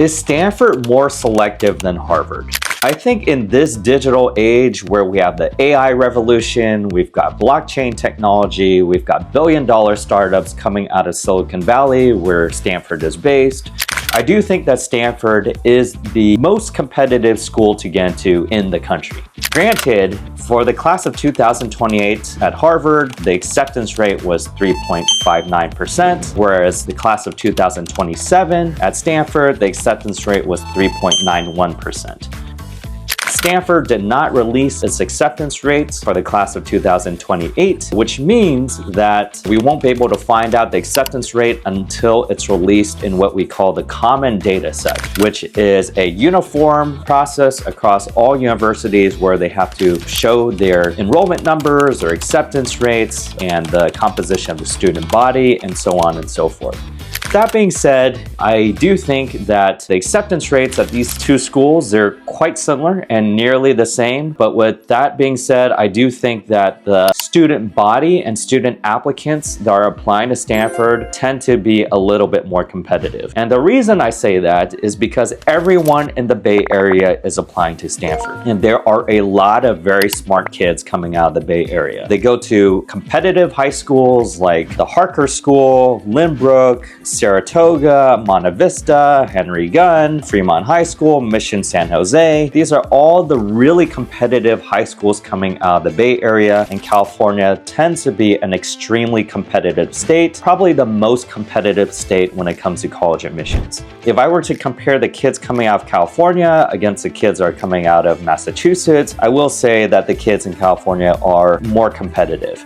Is Stanford more selective than Harvard? I think in this digital age where we have the AI revolution, we've got blockchain technology, we've got billion-dollar startups coming out of Silicon Valley where Stanford is based, I do think that Stanford is the most competitive school to get into in the country. Granted, for the class of 2028 at Harvard, the acceptance rate was 3.59%, whereas the class of 2027 at Stanford, the acceptance rate was 3.91%. Stanford did not release its acceptance rates for the class of 2028, which means that we won't be able to find out the acceptance rate until it's released in what we call the common data set, which is a uniform process across all universities where they have to show their enrollment numbers or acceptance rates and the composition of the student body and so on and so forth. That being said, I do think that the acceptance rates at these two schools, they're quite similar and nearly the same. But with that being said, I do think that the student body and student applicants that are applying to Stanford tend to be a little bit more competitive. And the reason I say that is because everyone in the Bay Area is applying to Stanford. And there are a lot of very smart kids coming out of the Bay Area. They go to competitive high schools like the Harker School, Lynbrook, Saratoga, Monte Vista, Henry Gunn, Fremont High School, Mission San Jose. These are all the really competitive high schools coming out of the Bay Area, and California tends to be an extremely competitive state, probably the most competitive state when it comes to college admissions. If I were to compare the kids coming out of California against the kids that are coming out of Massachusetts, I will say that the kids in California are more competitive.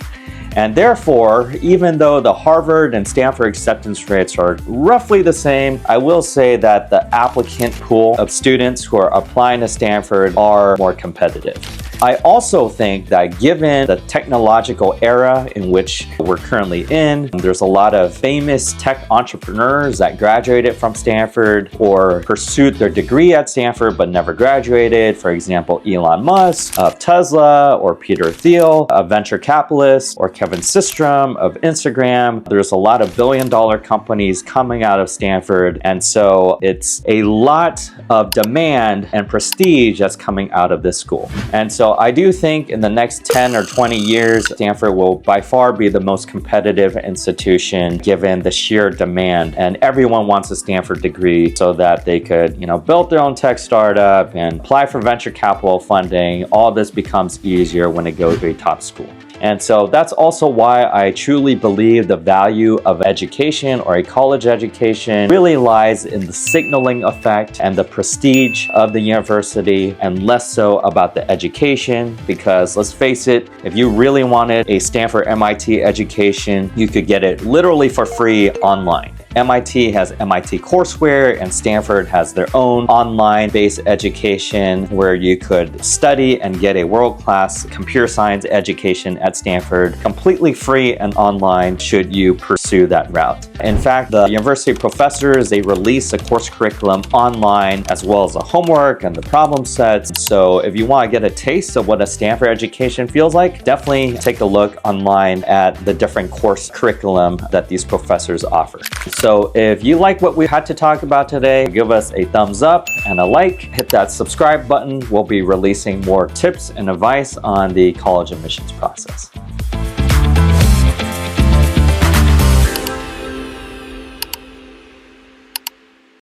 And therefore, even though the Harvard and Stanford acceptance rates are roughly the same, I will say that the applicant pool of students who are applying to Stanford are more competitive. I also think that given the technological era in which we're currently in, there's a lot of famous tech entrepreneurs that graduated from Stanford or pursued their degree at Stanford but never graduated. For example, Elon Musk of Tesla, or Peter Thiel, a venture capitalist, or Kevin Systrom of Instagram. There's a lot of billion-dollar companies coming out of Stanford, and so it's a lot of demand and prestige that's coming out of this school. And so I do think in the next 10 or 20 years, Stanford will by far be the most competitive institution given the sheer demand. And everyone wants a Stanford degree so that they could, build their own tech startup and apply for venture capital funding. All this becomes easier when they go to a top school. And so that's also why I truly believe the value of education or a college education really lies in the signaling effect and the prestige of the university, and less so about the education. Because let's face it, if you really wanted a Stanford MIT education, you could get it literally for free online. MIT has MIT courseware, and Stanford has their own online-based education where you could study and get a world-class computer science education at Stanford completely free and online should you pursue that route. In fact, the university professors, they release a course curriculum online as well as the homework and the problem sets. So if you want to get a taste of what a Stanford education feels like, definitely take a look online at the different course curriculum that these professors offer. So if you like what we had to talk about today, give us a thumbs up and a like. Hit that subscribe button. We'll be releasing more tips and advice on the college admissions process.